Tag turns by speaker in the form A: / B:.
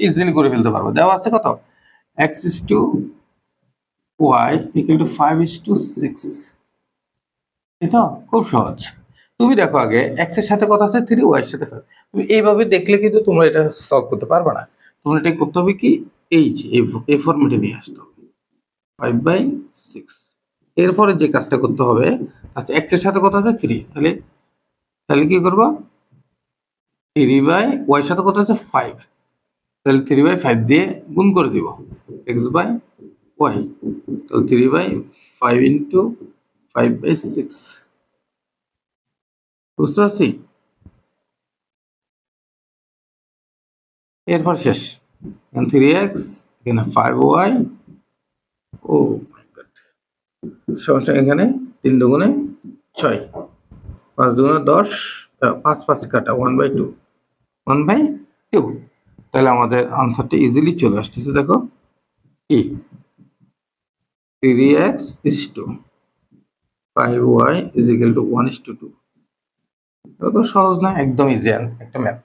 A: Easily করে ফেলতে পারবো। দেওয়া আছে কত, x/y = 5:6। এটা খুব সহজ। তুমি দেখো আগে x এর সাথে কত আছে 3, y এর সাথে 5। তুমি এইভাবে দেখলে কিন্তু তোমরা এটা সলভ করতে পারবে না। তোমরা এটা করতে হবে কি, এই যে এই ফরম্যাটে নিয়ে আসতে হবে 5/6। এরপরে যে কাজটা করতে হবে, আচ্ছা x এর সাথে কত আছে 3, তাহলে তাহলে কি করবা, 3/y এর সাথে কত আছে 5, তাহলে 3/5 দিয়ে গুণ করে দিব x/y, তাহলে 3/5 × 5/6। বুঝতে পারছি? এরপর শেষ, 3x এখানে 5y, ও মাই গড, সমস্যা এখানে 3 দুগুণে 6, 5 দুগুণে 10, 5 5 কাটা 1/2, 1/2। তাহলে আমাদের আনসারটা ইজিলি চলে আসতেছে। দেখো কি, 3x = 5y = 1:2। এটা তো সহজ না, একদম ইজি একটা ম্যাথ।